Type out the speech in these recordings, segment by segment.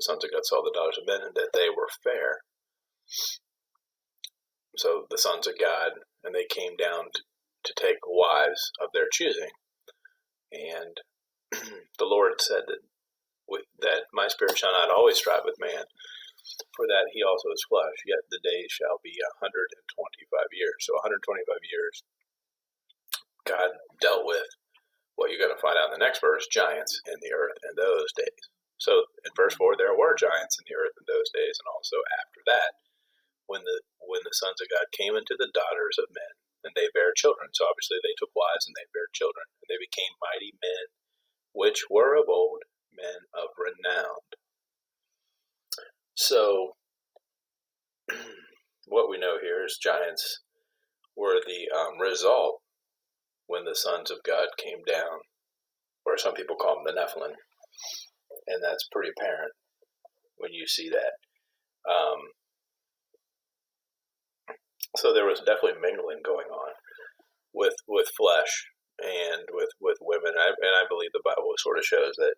sons of God saw the daughters of men, and that they were fair. So the sons of God, and they came down to take wives of their choosing. And the Lord said that my spirit shall not always strive with man, for that he also is flesh, yet the days shall be 125 years. So 125 years, God dealt with what you're going to find out in the next verse, giants in the earth in those days. So in verse 4, there were giants in the earth in those days, and also after that, when the sons of God came into the daughters of men, and they bare children. So obviously they took wives and they bare children, and they became mighty men, which were of old, men of renown. So what we know here is giants were the result when the sons of God came down, or some people call them the Nephilim, and that's pretty apparent when you see that. So there was definitely mingling going on with flesh and with women, and I believe the Bible sort of shows that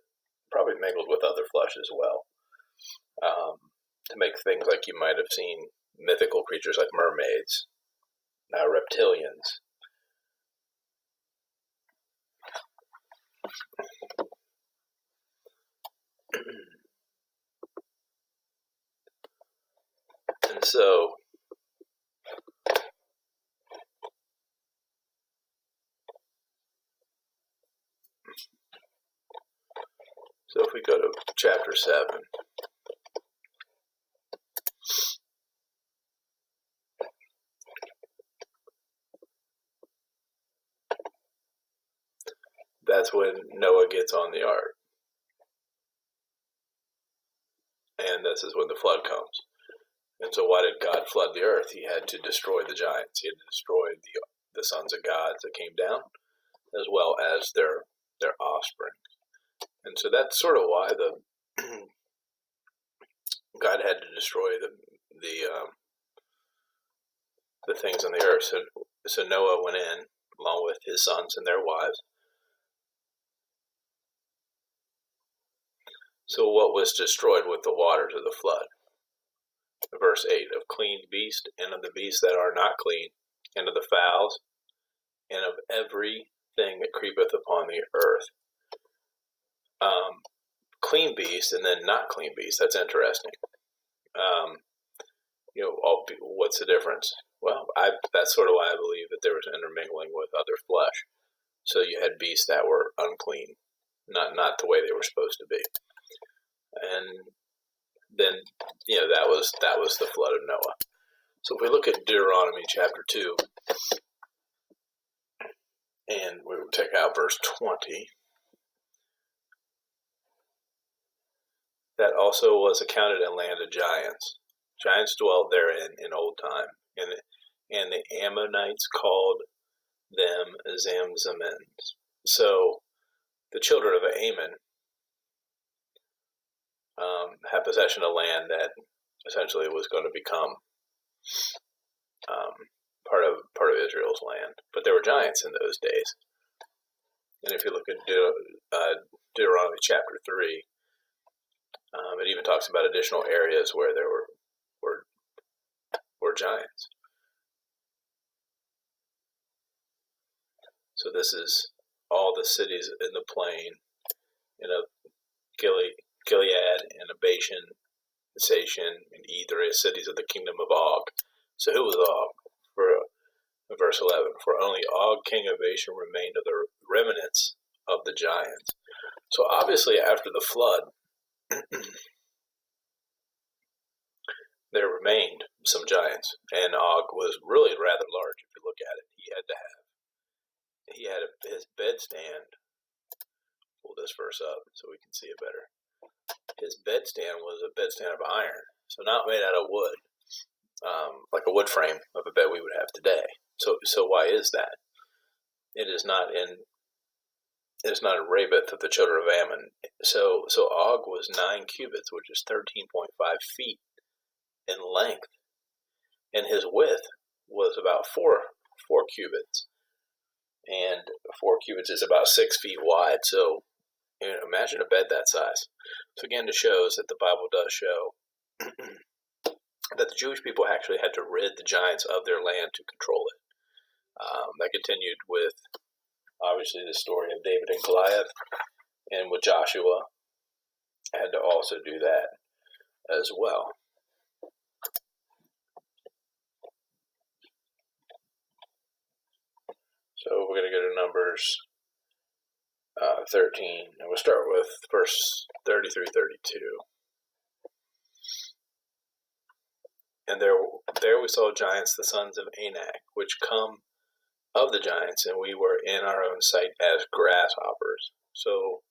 probably mingled with other flesh as well, to make things like you might have seen mythical creatures like mermaids, reptilians. And so if we go to chapter 7, that's when Noah gets on the ark. And this is when the flood comes. And so why did God flood the earth? He had to destroy the giants. He had to destroy the sons of God that came down, as well as their offspring. And so that's sort of why God had to destroy the things on the earth. So Noah went in, along with his sons and their wives. So what was destroyed with the waters of the flood? Verse 8, of clean beast, and of the beasts that are not clean, and of the fowls, and of everything that creepeth upon the earth. Clean beast and then not clean beast. That's interesting. What's the difference? Well, that's sort of why I believe that there was intermingling with other flesh. So you had beasts that were unclean, not the way they were supposed to be. And then, that was the flood of Noah. So if we look at Deuteronomy chapter 2, and we will take out verse 20, that also was accounted a land of giants. Giants dwelt therein in old time, and the Ammonites called them Zamzamins. So the children of Ammon had possession of land that essentially was going to become part of Israel's land. But there were giants in those days. And if you look at Deuteronomy chapter 3, it even talks about additional areas where there were giants. So this is all the cities in the plain, Gilead and Bashan, Sashan, and Edrei, cities of the kingdom of Og. So who was Og? For verse 11, for only Og, king of Bashan, remained of the remnants of the giants. So obviously after the flood, there remained some giants, and Og was really rather large. If you look at it, he had his bedstand. Pull this verse up so we can see it better. His bedstand was a bedstand of iron, so not made out of wood, like a wood frame of a bed we would have today. So why is that? It is not in Rabbath of the children of Ammon. So Og was 9 cubits, which is 13.5 feet in length, and his width was about 4 cubits, and 4 cubits is about 6 feet wide. So imagine a bed that size. So again, it shows that the Bible does show that the Jewish people actually had to rid the giants of their land to control it. That continued with, obviously, the story of David and Goliath, and with Joshua, had to also do that as well. So we're going to go to Numbers 13, and we'll start with verse 30 through 32. And there we saw giants, the sons of Anak, which come of the giants, and we were in our own sight as grasshoppers. So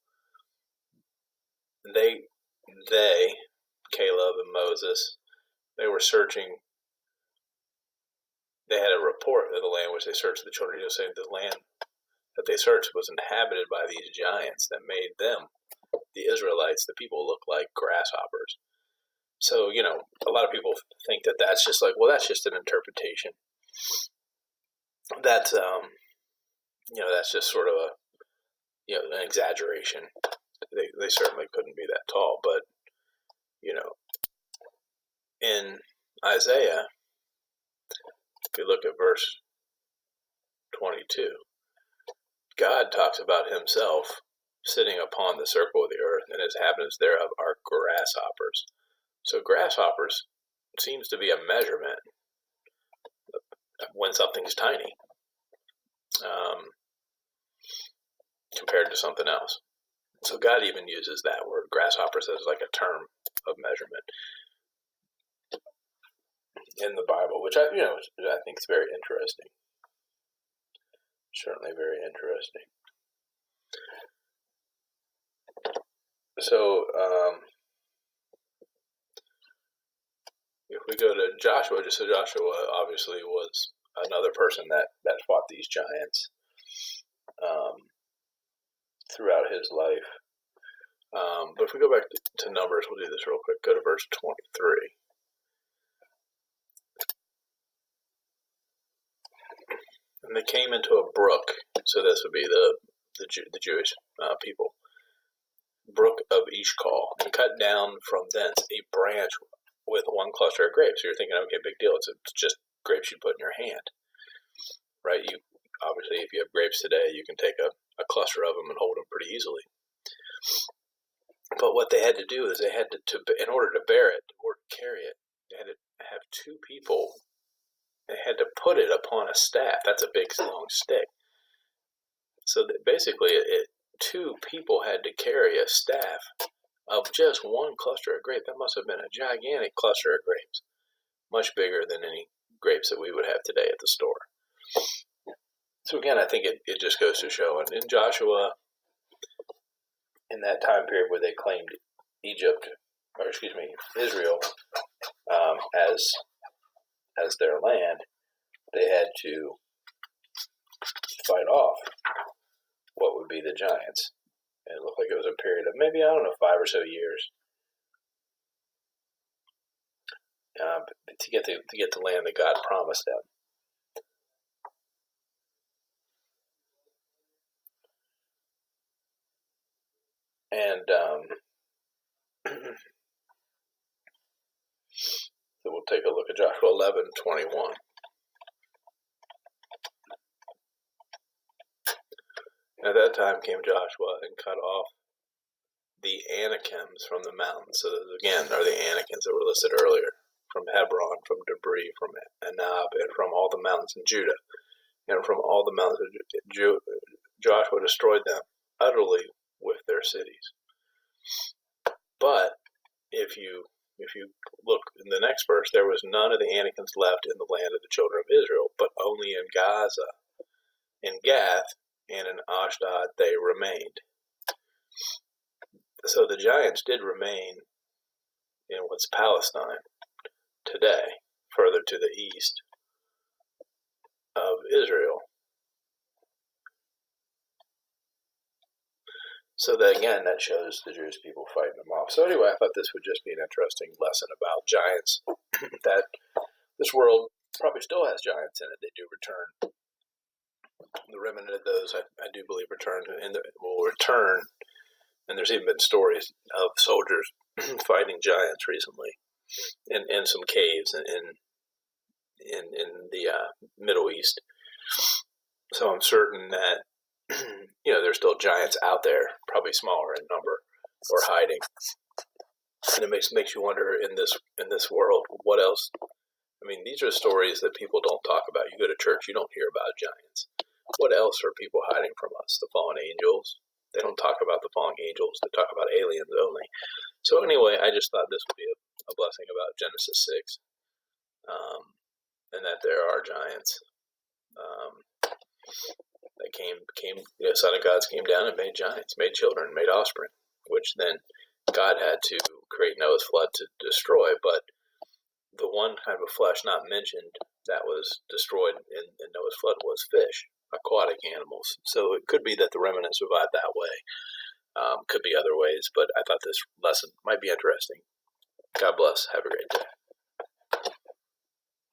they, Caleb and Moses, they were searching. They had a report of the land which they searched. The children of Israel saying the land that they searched was inhabited by these giants that made them, the Israelites, the people, look like grasshoppers. So, a lot of people think that that's just like, well, that's just an interpretation. That's, that's just sort of an exaggeration. They certainly couldn't be that tall, but, in Isaiah, if you look at verse 22, God talks about himself sitting upon the circle of the earth, and his inhabitants thereof are grasshoppers. So grasshoppers seems to be a measurement when something's tiny compared to something else. So God even uses that word, grasshoppers, as like a term of measurement in the Bible, which I think is very interesting. Certainly very interesting. So if we go to Joshua, just so Joshua obviously was another person that fought these giants throughout his life. But if we go back to Numbers, we'll do this real quick. Go to verse 23. And they came into a brook, so this would be the Jewish people, brook of Eshcol, and cut down from thence a branch with one cluster of grapes. So you're thinking, okay, big deal. It's just grapes you put in your hand, right? You obviously, if you have grapes today, you can take a cluster of them and hold them pretty easily. But what they had to do is they had to in order to bear it, in order to carry it, they had to have two people. They had to put it upon a staff. That's a big, long stick. So that basically, two people had to carry a staff of just one cluster of grapes. That must have been a gigantic cluster of grapes, much bigger than any grapes that we would have today at the store. So again, I think it just goes to show. And in Joshua, in that time period where they claimed Israel as their land, they had to fight off what would be the giants. And it looked like it was a period of maybe, 5 or so years to get the land that God promised them. And so we'll take a look at Joshua 11:21. At that time came Joshua and cut off the Anakims from the mountains. So those, again, are the Anakims that were listed earlier, from Hebron, from Debris, from Anab, and from all the mountains in Judah. And from all the mountains of Judah, Joshua destroyed them utterly with their cities. But if you look in the next verse, there was none of the Anakims left in the land of the children of Israel, but only in Gaza, in Gath, and in Ashdod they remained. So the giants did remain in what's Palestine today, further to the east of Israel. So that, again, that shows the Jewish people fighting them off. So anyway, I thought this would just be an interesting lesson about giants, that this world probably still has giants in it. They do return. The remnant of those, I do believe, will return And there's even been stories of soldiers fighting giants recently in some caves in the Middle East. So I'm certain that there's still giants out there, probably smaller in number or hiding. And it makes you wonder in this world, what else? I mean, these are stories that people don't talk about. You go to church, you don't hear about giants. What else are people hiding from us? The fallen angels. They don't talk about the fallen angels. They talk about aliens only. So anyway, I just thought this would be a blessing about Genesis 6, and that there are giants. That the Son of God came down and made giants, made children, made offspring, which then God had to create Noah's flood to destroy. But the one kind of flesh not mentioned that was destroyed in Noah's flood was fish, aquatic animals. So it could be that the remnant survived that way. Could be other ways, but I thought this lesson might be interesting. God bless. Have a great day.